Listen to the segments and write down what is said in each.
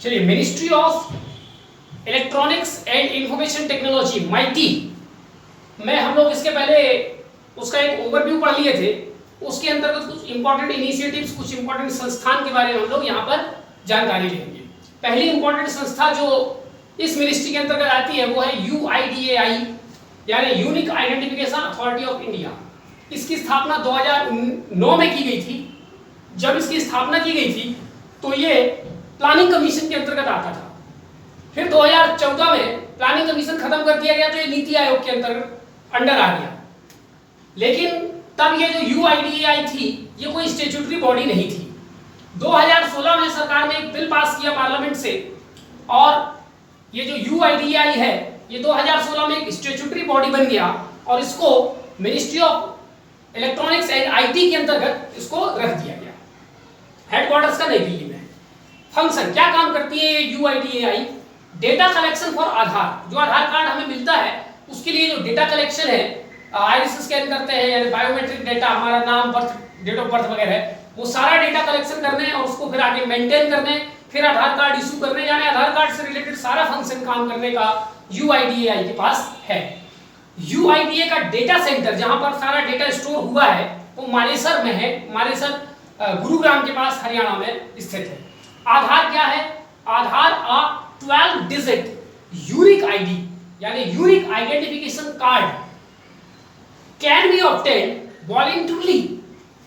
चलिए, ministry of electronics and information technology mighty में हम लोग इसके पहले उसका एक ओवरव्यू पढ़ लिए थे। उसके अंतर्गत कुछ इंपॉर्टेंट इनिशिएटिव्स, कुछ इंपॉर्टेंट संस्थान के बारे में हम लोग यहाँ पर जानकारी लेंगे। पहली इंपॉर्टेंट संस्था जो इस मिनिस्ट्री के अंतर्गत आती है वो है UIDAI, यानी unique identification authority of India. इसकी स्थापना 2009 में की गई थी। जब इसकी स्थापना की गई थी तो ये प्लानिंग कमीशन के अंतर्गत आता था। फिर 2014 में प्लानिंग कमीशन खत्म कर दिया गया तो ये नीति आयोग के अंतर्गत अंडर आ गया। लेकिन तब ये जो UIDAI थी ये कोई स्टैट्यूटरी बॉडी नहीं थी। 2016 में सरकार ने एक बिल पास किया पार्लियामेंट से, और ये जो UIDAI है ये 2016 में एक स्टैट्यूटरी बॉडी बन गया और इसको ministry of electronics and IT के अंतर्गत इसको रख दिया गया। हेडक्वार्टर्स का नई दिल्ली में। फंक्शन क्या काम करती है ये UIDAI? डेटा कलेक्शन फॉर आधार। जो आधार कार्ड हमें मिलता है उसके लिए जो डेटा कलेक्शन है, आइरिस स्कैन करते हैं यानी बायोमेट्रिक डेटा, हमारा नाम, बर्थ, डेट ऑफ बर्थ वगैरह, वो सारा डेटा कलेक्शन करने और उसको फिर आगे मेंटेन करने, फिर आधार कार्ड इशू करने, यानी आधार कार्ड से रिलेटेड सारा फंक्शन काम करने का UIDAI के पास है। UIDAI का डेटा सेंटर जहां पर सारा डेटा स्टोर हुआ है वो मानेसर में है। मानेसर गुरुग्राम के पास हरियाणा में स्थित है। आधार क्या है? आधार 12 डिजिट यूनिक ID यानी unique identification card can be obtained voluntarily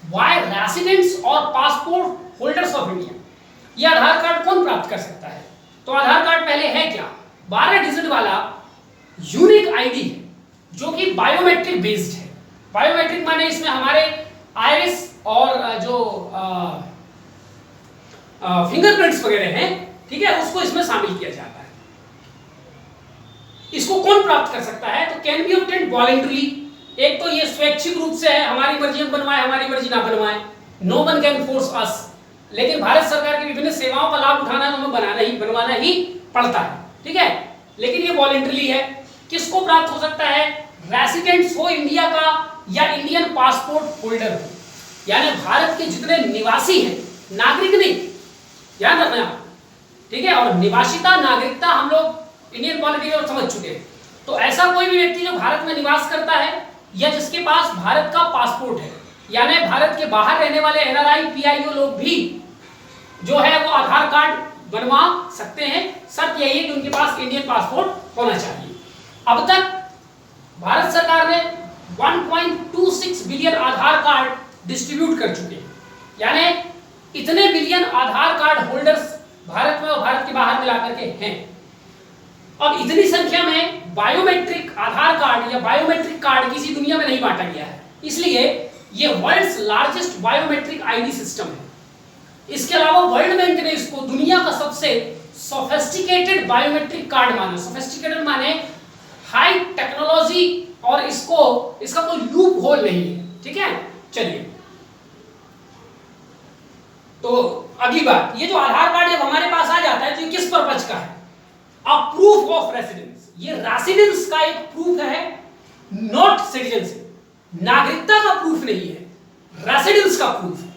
by residents और पासपोर्ट होल्डर्स ऑफ इंडिया। ये आधार कार्ड कौन प्राप्त कर सकता है? तो आधार कार्ड पहले है क्या? 12 डिजिट वाला यूनिक ID जो कि बायोमेट्रिक बेस्ड है। बायोमेट्रिक माने इसमें हमारे आइरिस और जो फिंगरप्रिंट्स वगैरह हैं, ठीक है, उसको इसमें शामिल किया जाता है। इसको कौन प्राप्त कर सकता है? तो कैन बी ऑब्टेन्ड वॉलंटरली। एक तो ये स्वैच्छिक रूप से है, हमारी मर्जी हम बनवाए, हमारी मर्जी ना बनवाए, नो वन कैन फोर्स अस। लेकिन भारत सरकार की विभिन्न सेवाओं का लाभ उठाना है तो हमें बनवाना ही पड़ता है, ठीक है। लेकिन ये वॉलंटरली है। किसको प्राप्त हो सकता है? रेसिडेंट्स हो इंडिया का या इंडियन पासपोर्ट होल्डर हो, यानी भारत के जितने निवासी हैं, नागरिक नहीं, ध्यान रखना, ठीक है। और निवासिता, नागरिकता हम लोग इंडियन पॉलिटी में समझ चुके हैं। तो ऐसा कोई भी व्यक्ति जो भारत में निवास करता है या जिसके पास भारत का पासपोर्ट है, यानी भारत के बाहर रहने वाले NRI PIO लोग भी जो है वो आधार कार्ड बनवा सकते हैं। शर्त यही है कि उनके पास इंडियन पासपोर्ट होना चाहिए। अब तक भारत सरकार ने 1.26 बिलियन आधार कार्ड डिस्ट्रीब्यूट कर चुके हैं, यानी इतने बिलियन आधार कार्ड होल्डर्स भारत में और भारत के बाहर मिलाकर के हैं। अब इतनी संख्या में बायोमेट्रिक आधार कार्ड या बायोमेट्रिक कार्ड किसी दुनिया में नहीं बांटा गया है, इसलिए ये world's largest biometric ID system है। इसके अलावा वर्ल्ड बैंक ने इसको दुनिया का सबसे सोफिस्टिकेटेड बायोमेट्रिक कार्ड माना। सोफिस्टिकेटेड माने हाई टेक्नोलॉजी, और इसका कोई लूप होल नहीं है, ठीक है। चलिए, तो अगली बात, ये जो आधार कार्ड जब हमारे पास आ जाता है तो ये किस पर्पज का है? A proof of residence. ये रेसिडेंस का एक प्रूफ है, नॉट सिटीजनशिप। नागरिकता का प्रूफ नहीं है, रेसिडेंस का प्रूफ है।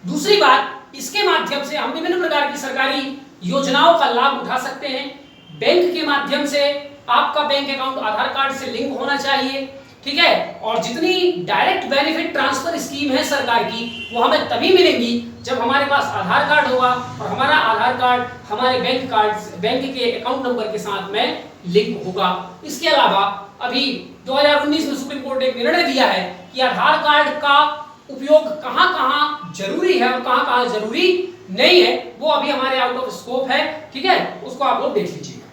दूसरी बात, इसके माध्यम से हम विभिन्न प्रकार की सरकारी योजनाओं का लाभ उठा सकते हैं। बैंक के माध्यम से आपका बैंक अकाउंट आधार कार्ड से लिंक होना चाहिए, ठीक है। और जितनी डायरेक्ट बेनिफिट ट्रांसफर स्कीम है सरकार की, वो हमें तभी मिलेंगी जब हमारे पास आधार कार्ड होगा और हमारा आधार कार्ड हमारे बैंक के अकाउंट नंबर के साथ में लिंक होगा। इसके अलावा अभी 2019 में सुप्रीम कोर्ट ने एक निर्णय दिया है कि आधार कार्ड का उपयोग कहां कहां जरूरी है और कहां कहां जरूरी नहीं है, वो अभी हमारे आउट ऑफ स्कोप है, ठीक है। उसको आप लोग देख लीजिएगा।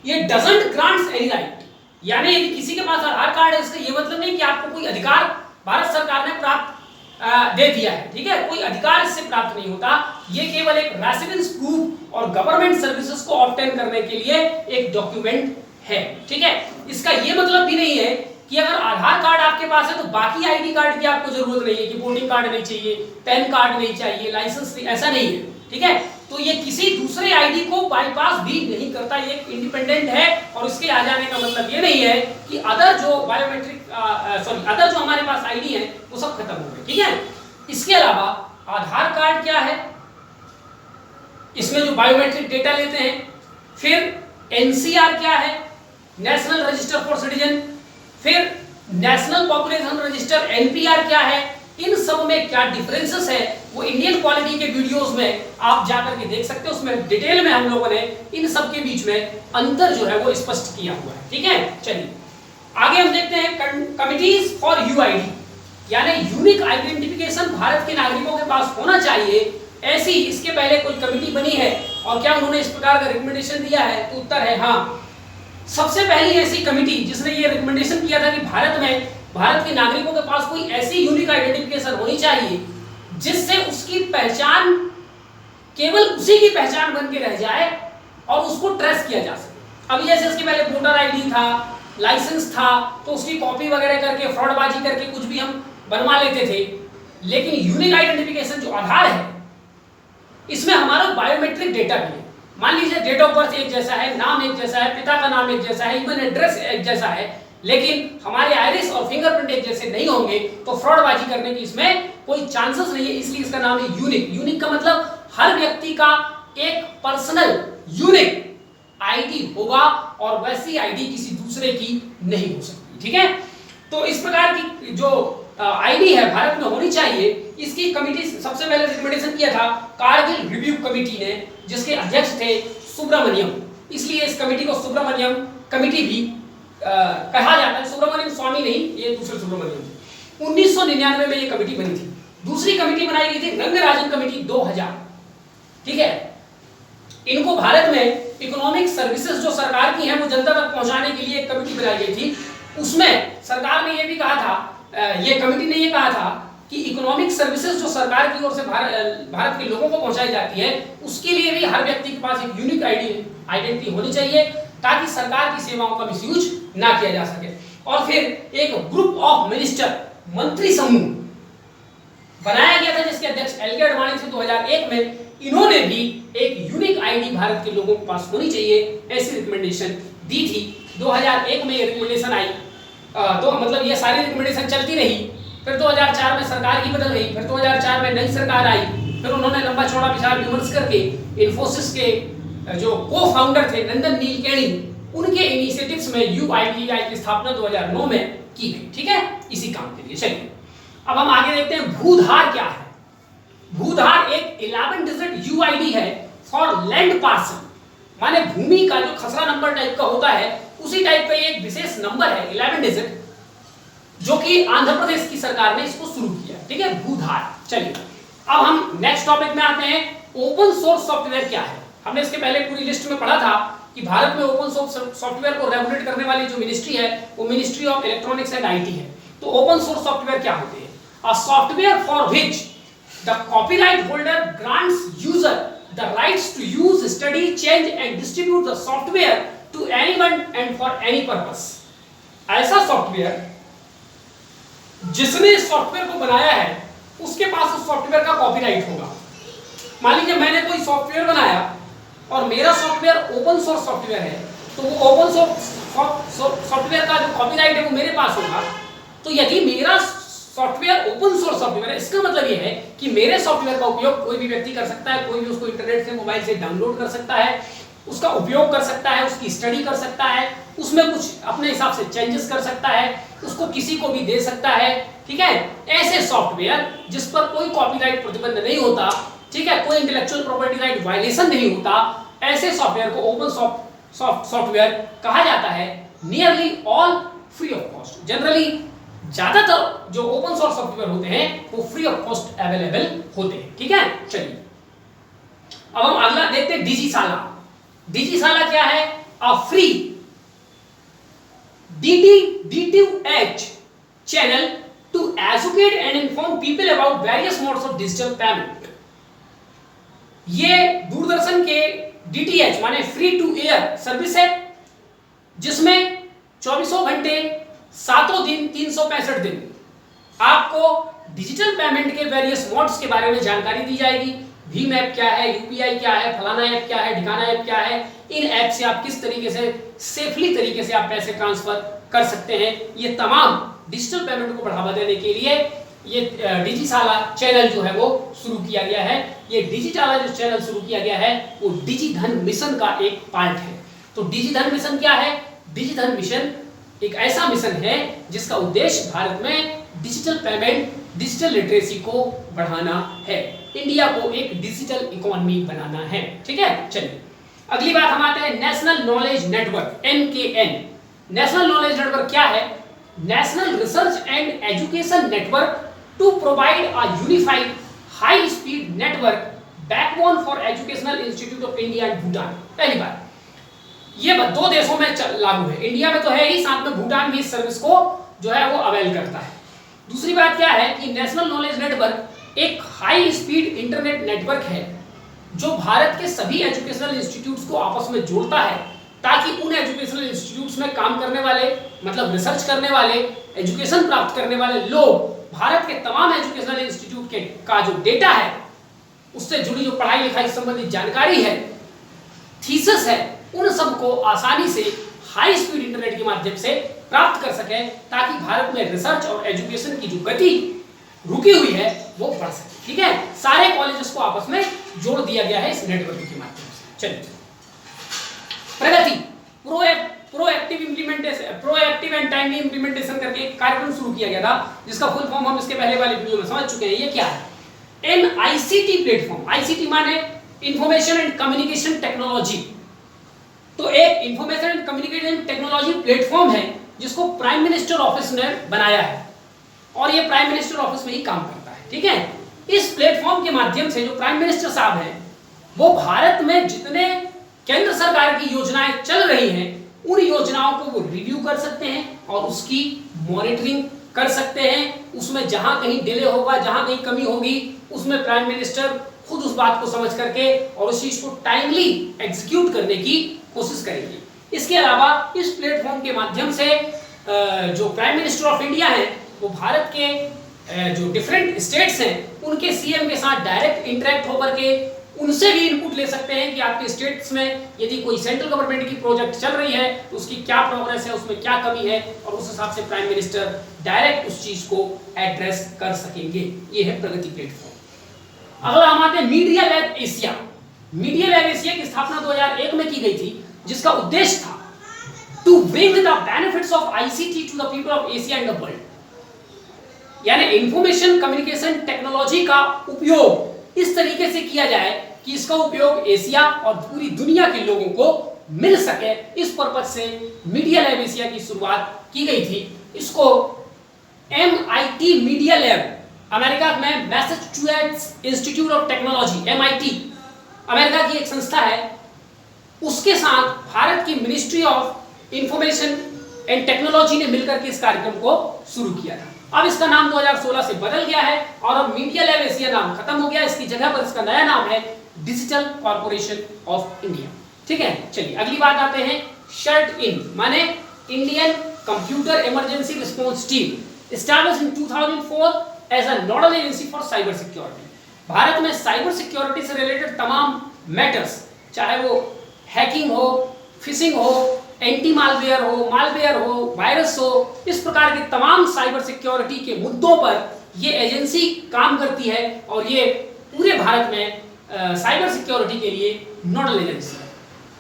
ये डजंट ग्रांट्स एनी राइट, यानी यदि किसी के पास आधार कार्ड है इसका ये मतलब नहीं कि आपको कोई अधिकार भारत सरकार ने प्राप्त दे दिया है, ठीक है। कोई अधिकार इससे प्राप्त नहीं होता। ये केवल एक रेसिडेंस प्रूफ और गवर्नमेंट सर्विसेज को ऑब्टेन करने के लिए एक डॉक्यूमेंट है, ठीक है। इसका ये मतलब भी नहीं है कि अगर आधार कार्ड आपके पास है तो बाकी ID कार्ड की आपको जरूरत नहीं है, कि वोटिंग कार्ड नहीं चाहिए, पैन कार्ड नहीं चाहिए, लाइसेंस नहीं, ऐसा नहीं है, ठीक है। तो ये किसी दूसरे ID को बाईपास भी नहीं करता, ये इंडिपेंडेंट है। और इसके आ जाने का मतलब ये नहीं है कि अदर जो अदर जो हमारे पास ID है वो सब खत्म हो गए, ठीक है। इसके अलावा आधार कार्ड क्या है? इसमें जो बायोमेट्रिक डेटा लेते हैं। फिर एनसीआर क्या है, नेशनल रजिस्टर फॉर सिटीजन। फिर नेशनल पॉपुलेशन रजिस्टर एनपीआर क्या है, इन सब में क्या डिफरेंसेस है वो इंडियन क्वालिटी के वीडियोस में आप जाकर के देख सकते हो। उसमें डिटेल में हम लोगों ने इन सब के बीच में अंतर जो है वो स्पष्ट किया हुआ है। ठीक है, चलिए आगे हम देखते हैं कमिटीज फॉर यूआईडी, यानी यूनिक आइडेंटिफिकेशन भारत के नागरिकों के पास होना चाहिए, ऐसी इसके पहले कोई कमिटी बनी है और क्या उन्होंने इस प्रकार का रिकमेंडेशन दिया है, तो उत्तर है हाँ। सबसे पहली ऐसी कमिटी जिसने ये रिकमेंडेशन किया था कि भारत के नागरिकों के पास कोई ऐसी यूनिक आइडेंटिफिकेशन होनी चाहिए जिससे उसकी पहचान केवल उसी की पहचान बन के रह जाए और उसको ट्रेस किया जा सके। अभी जैसे इसके पहले वोटर आईडी था, लाइसेंस था, तो उसकी कॉपी वगैरह करके फ्रॉडबाजी करके कुछ भी हम बनवा लेते थे, लेकिन यूनिक आइडेंटिफिकेशन जो आधार है इसमें हमारा बायोमेट्रिक डेटा भी है। मान लीजिए डेट ऑफ बर्थ एक जैसा है, नाम एक जैसा है, पिता का नाम एक जैसा है, इवन एड्रेस एक जैसा है, लेकिन हमारे आइरिस और फिंगरप्रिंट एक जैसे नहीं होंगे तो फ्रॉडबाजी करने की इसमें कोई चांसेस नहीं है, इसलिए इसका नाम है यूनिक। यूनिक का मतलब हर व्यक्ति का एक पर्सनल यूनिक आईडी होगा और वैसी आईडी किसी दूसरे की नहीं हो सकती। ठीक है, तो इस प्रकार की जो आईडी है भारत में होनी चाहिए, इसकी कमिटी सबसे पहले रिकमेंडेशन किया था कारगिल रिव्यू कमिटी ने, जिसके अध्यक्ष थे सुब्रमण्यम, इसलिए इस कमिटी को सुब्रमण्यम कमिटी भी कहा जाता है। सुब्रमण्यम स्वामी नहीं, ये दूसरे सुब्रमण्यम थे। 1999 में ये कमिटी बनी थी। दूसरी कमिटी बनाई गई थी रंगराजन कमिटी 2000। ठीक है, इनको भारत में इकोनॉमिक सर्विसेज जो सरकार की है वो जनता तक पहुंचाने के लिए एक कमिटी बनाई गई थी। उसमें सरकार ने ये भी कहा था, ये कमिटी ने ये कहा था कि इकोनॉमिक सर्विसेज जो सरकार की ओर से भारत के लोगों को पहुंचाई जाती है उसके लिए भी हर व्यक्ति के पास एक यूनिक आइडेंटिटी होनी चाहिए ताकि सरकार की सेवाओं का मिसयूज ना किया जा सके। और फिर एक ग्रुप ऑफ मिनिस्टर, मंत्री समूह बनाया गया था जिसके अध्यक्ष एल के अडवाणी थे 2001 में। इन्होंने भी एक यूनिक आईडी भारत के लोगों के पास होनी चाहिए ऐसी रिकमेंडेशन दी थी। 2001 में ये रिकमेंडेशन आई, तो मतलब ये सारी रिकमेंडेशन चलती रही। फिर 2004 में सरकार ही बदल गई, फिर 2004 में नई सरकार आई, फिर उन्होंने लंबा चौड़ा विचार विमर्श करके इन्फोसिस के जो को फाउंडर थे नंदन नीलकेणी, उनके इनिशिएटिव्स में यूआईडीएआई की स्थापना 2009 में की गई। ठीक है, इसी काम के लिए। चलिए अब हम आगे देखते हैं भूधार क्या है। भूधार एक 11 डिजिट यूआईडी है फॉर लैंड पार्सल, माने भूमि का जो खसरा नंबर टाइप का होता है उसी टाइप का एक विशेष नंबर है 11 डिजिट, जो कि आंध्र प्रदेश की सरकार ने इसको शुरू किया। ठीक है, भूधार। चलिए अब हम नेक्स्ट टॉपिक में आते हैं, ओपन सोर्स सॉफ्टवेयर क्या है। हमने इसके पहले पूरी लिस्ट में पढ़ा था कि भारत में ओपन सोर्स सॉफ्टवेयर को रेगुलेट करने वाली जो मिनिस्ट्री है वो ministry of electronics and IT है। तो ओपन सोर्स सॉफ्टवेयर क्या होते हैं? A software for which the copyright holder grants user the rights to use, study, change and distribute the software to anyone and for any purpose. ऐसा software जिसने इस software को बनाया है उसके पास उस सॉफ्टवेयर का कॉपीराइट होगा। मान लीजिए मैंने कोई सॉफ्टवेयर बनाया और मेरा सॉफ्टवेयर ओपन सोर्स सॉफ्टवेयर है, तो वो ओपन सोर्स सॉफ्टवेयर का जो कॉपीराइट है वो मेरे पास होगा। तो यदि मेरा सॉफ्टवेयर ओपन सोर्स सॉफ्टवेयर है, इसका मतलब ये है कि मेरे सॉफ्टवेयर का उपयोग कोई भी व्यक्ति कर सकता है, कोई भी उसको इंटरनेट से, मोबाइल से डाउनलोड कर सकता है, उसका उपयोग कर सकता है, उसकी स्टडी कर सकता है, उसमें कुछ अपने हिसाब से चेंजेस कर सकता है, उसको किसी को भी दे सकता है। ठीक है, ऐसे सॉफ्टवेयर जिस पर कोई कॉपीराइट प्रतिबंध नहीं होता, ठीक है, कोई इंटेलेक्चुअल प्रॉपर्टी राइट वायलेशन नहीं होता, ऐसे सॉफ्टवेयर को ओपन सॉफ्टवेयर कहा जाता है। Nearly all free of cost, generally ज्यादातर जो ओपन सोर्स सॉफ्टवेयर होते हैं वो फ्री ऑफ कॉस्ट अवेलेबल होते हैं। ठीक है, चलिए अब हम अगला देखते हैं डिजीसाला। डिजीसाला क्या है? A free DTH channel to educate and inform people about various modes of digital payment। ये दूरदर्शन के DTH माने फ्री टू एयर सर्विस है, जिसमें 24 घंटे 7 दिन 365 दिन आपको डिजिटल पेमेंट के वेरियस मोड्स के बारे में जानकारी दी जाएगी। भीम ऐप क्या है, यूपीआई क्या है, फलाना ऐप क्या है, ठिकाना ऐप क्या है, इन ऐप से आप किस तरीके से सेफली तरीके से आप पैसे ट्रांसफर कर सकते हैं। ये तमाम डिजिटल पेमेंट को बढ़ावा देने के लिए ये डिजिशाला चैनल जो है वो शुरू किया गया है। ये डिजिशाला जो चैनल शुरू किया गया है वो डिजिधन मिशन का एक पार्ट है। तो डिजिधन मिशन क्या है? डिजिधन मिशन एक ऐसा मिशन है जिसका उद्देश्य भारत में डिजिटल पेमेंट, डिजिटल लिटरेसी को बढ़ाना है, इंडिया को एक डिजिटल इकोनॉमी बनाना है। ठीक है, चलिए अगली बात हम आते हैं national knowledge network, NKN। National knowledge network क्या है? National research and education network to provide a unified high speed network backbone for educational institute of India and Bhutan. पहली बात, ये 2 देशों में लागू है, इंडिया में तो है ही, साथ में भूटान भी इस सर्विस को जो है वो अवेल करता है। दूसरी बात क्या है कि नेशनल नॉलेज नेटवर्क एक हाई स्पीड इंटरनेट नेटवर्क है जो भारत के सभी एजुकेशनल इंस्टीट्यूट्स को आपस में जोड़ता है, ताकि उन एजुकेशनल इंस्टीट्यूट्स में काम करने वाले, मतलब रिसर्च करने वाले, एजुकेशन प्राप्त करने वाले लोग भारत के तमाम एजुकेशनल इंस्टीट्यूट के का जो डेटा है, उससे जुड़ी जो पढ़ाई लिखाई संबंधित जानकारी है, थीसिस है, उन सबको आसानी से हाई स्पीड इंटरनेट के माध्यम से प्राप्त कर सके, ताकि भारत में रिसर्च और एजुकेशन की जो गति रुकी हुई है वो बढ़ सके। ठीक है, सारे कॉलेजेस को आपस में जोड़ दिया गया है इस नेटवर्क के माध्यम से। चलिए प्रगति, प्रोएक्टिव एंड टाइमली इंप्लीमेंटेशन करके एक कार्यक्रम शुरू किया गया था, जिसका फुल फॉर्म हम इसके पहले वाले वीडियो में समझ चुके हैं। ये क्या है? NICT platform. ICT माने इंफॉर्मेशन एंड कम्युनिकेशन टेक्नोलॉजी। तो एक information and communication technology platform है जिसको प्राइम मिनिस्टर ऑफिस ने बनाया है, और ये प्राइम मिनिस्टर ऑफिस में ही काम करता है। ठीक है, इस प्लेटफॉर्म के माध्यम से जो प्राइम मिनिस्टर साहब हैं वो भारत में जितने केंद्र सरकार की योजनाएं चल रही हैं उन योजनाओं को वो रिव्यू कर सकते हैं और उसकी मॉनिटरिंग कर सकते हैं। उसमें जहां कहीं डिले होगा, जहां कहीं कमी होगी, उसमें प्राइम मिनिस्टर खुद उस बात को समझ करके और उस चीज को टाइमली एग्जीक्यूट करने की कोशिश करेंगे। इसके अलावा इस प्लेटफॉर्म के माध्यम से जो प्राइम मिनिस्टर ऑफ इंडिया है वो भारत के जो डिफरेंट स्टेट्स हैं उनके CM के साथ डायरेक्ट इंटरेक्ट होकर के उनसे भी इनपुट ले सकते हैं कि आपके स्टेट्स में यदि कोई सेंट्रल गवर्नमेंट की प्रोजेक्ट चल रही है तो उसकी क्या प्रोग्रेस है, उसमें क्या कमी है, और उस हिसाब से प्राइम मिनिस्टर डायरेक्ट उस चीज को एड्रेस कर सकेंगे। ये है प्रगति प्लेटफॉर्म। अगला हम आते हैं media lab Asia. Media lab Asia की स्थापना 2001 में की गई थी, जिसका उद्देश्य था to bring the benefits of ICT to the people of Asia and the world. यानी इंफॉर्मेशन कम्युनिकेशन टेक्नोलॉजी का उपयोग इस तरीके से किया जाए कि इसका उपयोग एशिया और पूरी दुनिया के लोगों को मिल सके। इस पर्पज से मीडिया लैब एशिया की शुरुआत की गई थी। इसको MIT मीडिया लैब, अमेरिका में Massachusetts institute of technology, MIT America की एक संस्था है, उसके साथ भारत की ministry of information and technology ने मिलकर के इस कार्यक्रम को शुरू किया था। अब इसका नाम 2016 से बदल गया है और अब मीडिया लैब एशिया नाम खत्म हो गया। इसकी जगह पर इसका नया नाम है डिजिटल कॉर्पोरेशन ऑफ इंडिया। ठीक है, चलिए अगली बात आते हैं शर्ट इन, माने Indian computer emergency response team, established in 2004 as a nodal agency for cyber security. Bharat में साइबर सिक्योरिटी से रिलेटेड तमाम मैटर्स, चाहे वो हैकिंग हो, फिशिंग हो, एंटी मालवेयर हो, वायरस हो, इस प्रकार के तमाम साइबर सिक्योरिटी के मुद्दों पर ये एजेंसी काम करती है और ये पूरे भारत में साइबर सिक्योरिटी के लिए नोडल एजेंसी है।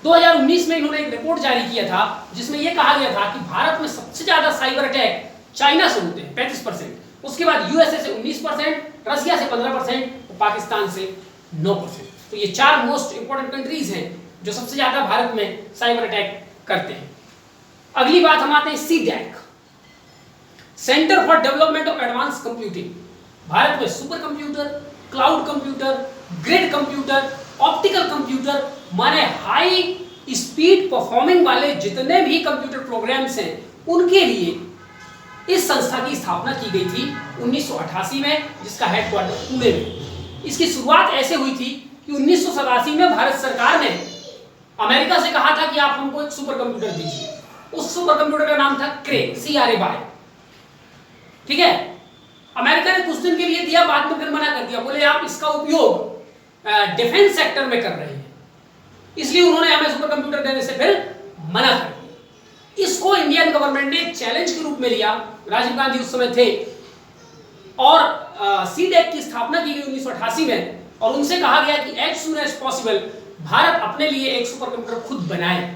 2019 में इन्होंने एक रिपोर्ट जारी किया था जिसमें यह कहा गया था कि भारत में सबसे ज्यादा साइबर अटैक चाइना से होते हैं 35%, उसके बाद USA से 19%, रसिया से 15% और पाकिस्तान से 9%। तो ये 4 मोस्ट इंपोर्टेंट कंट्रीज हैं जो सबसे ज्यादा भारत में साइबर अटैक करते हैं। अगली बात हम आते हैं CDAC, centre for development of advance computing. Bharat में super computer, cloud computer, grid computer, optical computer, माने हाई स्पीड परफॉर्मिंग वाले जितने भी कंप्यूटर प्रोग्राम्स हैं उनके लिए इस संस्था की स्थापना की गई थी 1988 में, जिसका हेडक्वार्टर पुणे में। इसकी शुरुआत ऐसे हुई थी कि 1987 में भारत सरकार ने अमेरिका से कहा था कि आप हमको एक सुपर कंप्यूटर दीजिए। उस सुपर कंप्यूटर का नाम था क्रे, CRAY। ठीक है, अमेरिका ने कुछ दिन के लिए दिया, बाद में फिर मना कर दिया, बोले आप इसका उपयोग डिफेंस सेक्टर में कर रहे हैं, इसलिए उन्होंने हमें सुपर कंप्यूटर देने से फिर मना कर दिया। इसको इंडियन गवर्नमेंट ने एक चैलेंज के रूप में लिया। राजीव गांधी उस समय थे और सीडेक की स्थापना की गई 1988 में, और उनसे कहा गया कि as soon as possible Bharat अपने लिए एक सुपर कंप्यूटर खुद बनाए।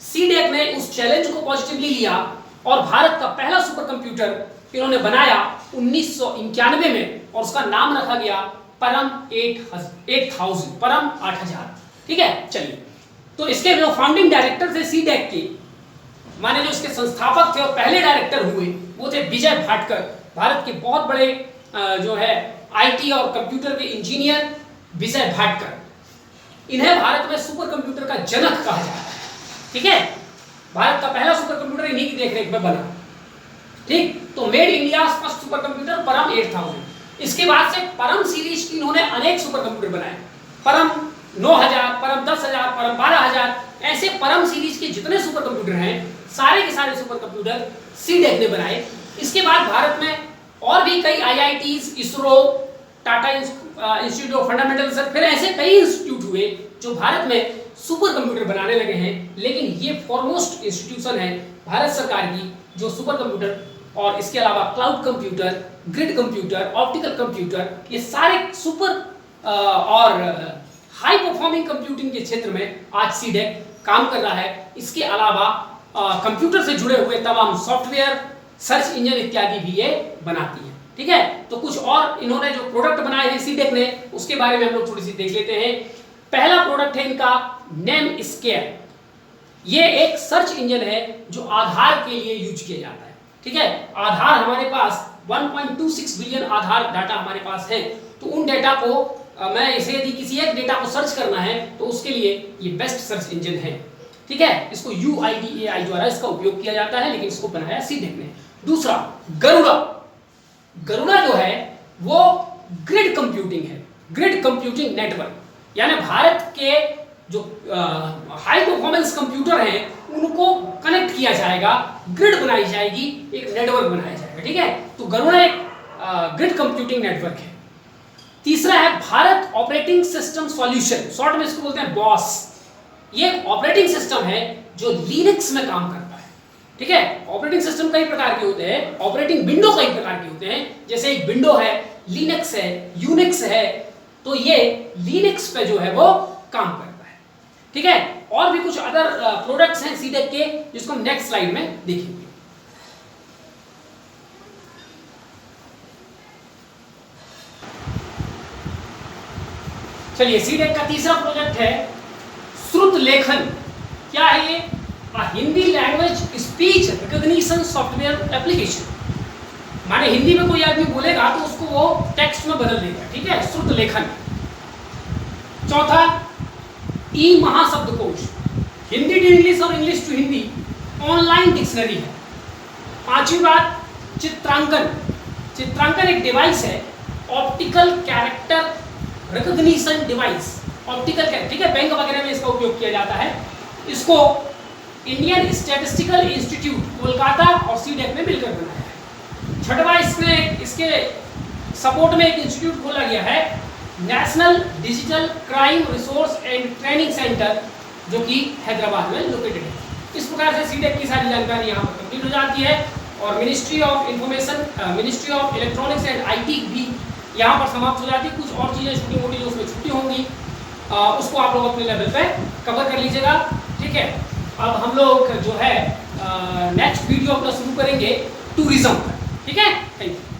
सीडेक ने उस चैलेंज को पॉजिटिवली लिया और भारत का पहला सुपर कंप्यूटर इन्होंने बनाया 1991 में, और उसका नाम रखा गया परम 8000, परम 8000। ठीक है, चलिए। तो इसके जो फाउंडिंग डायरेक्टर थे सीडेक के, माने जो इसके संस्थापक थे और पहले डायरेक्टर हुए, वो थे विजय भाटकर, भारत के बहुत बड़े जो है आईटी और कंप्यूटर के इंजीनियर विजय भाटकर। इन्हें भारत में सुपर कंप्यूटर का जनक कहा जाता है। ठीक है, भारत का पहला सुपर कंप्यूटर इन्हीं की देखरेख में बना। ठीक, तो made India first super computer परम 8000। इसके बाद से परम सीरीज की इन्होंने अनेक सुपर कंप्यूटर बनाए, परम 9000, परम 10000, परम 12000, ऐसे परम सीरीज के जितने सुपर कंप्यूटर हैं सारे के सारे सुपर कंप्यूटर सीडेक ने बनाए। इसके बाद भारत में और भी कई IITs, ISRO, Tata institute of fundamental research, फिर ऐसे कई इंस्टीट्यूट हुए जो भारत में सुपर कंप्यूटर बनाने लगे हैं। लेकिन ये फॉरमोस्ट इंस्टीट्यूशन है भारत सरकार की जो सुपर कंप्यूटर और इसके अलावा cloud computer, grid computer, optical computer, ये सारे सुपर और हाई परफॉर्मिंग कंप्यूटिंग के क्षेत्र में आज सीडेक काम कर रहा है। इसके अलावा कंप्यूटर से जुड़े हुए तमाम सॉफ्टवेयर, सर्च इंजन इत्यादि भी ये बनाती है। ठीक है, तो कुछ और इन्होंने जो प्रोडक्ट बनाए हैं सीडेक ने, उसके बारे में हम लोग थोड़ी सी देख लेते हैं। पहला प्रोडक्ट है इनका नेम स्केयर। ये एक सर्च इंजन है जो आधार के लिए यूज किया जाता है। ठीक है, आधार हमारे पास 1.26 बिलियन आधार डाटा हमारे पास है, तो उन डेटा को मैं इसे यदि किसी एक डेटा को सर्च करना है तो उसके लिए ये बेस्ट सर्च इंजन है। ठीक है, इसको UIDAI द्वारा इसका उपयोग किया जाता है, लेकिन इसको बनाया सीडेक ने। दूसरा गरुड़ा। गरुड़ा जो है वो ग्रिड कंप्यूटिंग है, ग्रिड कंप्यूटिंग नेटवर्क, यानी भारत के जो हाई परफॉर्मेंस कंप्यूटर हैं उनको कनेक्ट किया जाएगा, ग्रिड बनाई जाएगी, एक नेटवर्क बनाया जाएगा। ठीक है, तो गरुड़ा एक ग्रिड कंप्यूटिंग नेटवर्क है। तीसरा है Bharat operating system solution, short में इसको बोलते हैं बॉस। ये एक ऑपरेटिंग सिस्टम है जो लिनक्स में काम करता है। ठीक है, ऑपरेटिंग सिस्टम कई प्रकार के होते हैं, ऑपरेटिंग विंडो कई प्रकार के होते हैं, जैसे एक विंडो है, लिनक्स है, यूनिक्स है, तो ये लिनक्स पे जो है वो काम करता है। ठीक है, और भी कुछ अदर प्रोडक्ट्स हैं सीडेक के जिसको हम नेक्स्ट स्लाइड में देखेंगे। चलिए, सीडेक का तीसरा प्रोजेक्ट है श्रुत लेखन। क्या है ये? Hindi language speech recognition software application. माने हिंदी में कोई आदमी बोलेगा तो उसको वो टेक्स्ट में बदल देगा। ठीक है, श्रुत लेखन। चौथा, e Mahashabdkosh, Hindi to English और English to Hindi online dictionary है। पांचवी बात, चित्रांकन। चित्रांकन एक डिवाइस है, optical character recognition device, optical. ठीक है, बैंक वगैरह में इसका उपयोग किया जाता है। इसको इंडियन स्टैटिस्टिकल इंस्टीट्यूट कोलकाता और सीडेक ने मिलकर बनाया है। छठवां, इसके सपोर्ट में एक इंस्टीट्यूट खोला गया है, national digital crime resource and training centre, जो कि हैदराबाद में लोकेटेड है। इस प्रकार से सीडेक की सारी जानकारी यहाँ पर कंप्लीट हो जाती है, और ministry of electronics and IT भी यहाँ पर समाप्त हो जाती है। कुछ और चीज़ें छोटी मोटी जो उसमें छुट्टी होंगी उसको आप लोग अपने लेवल पे कवर कर लीजिएगा। ठीक है, अब हम लोग जो है नेक्स्ट वीडियो अपना शुरू करेंगे टूरिज्म का। ठीक है, थैंक यू।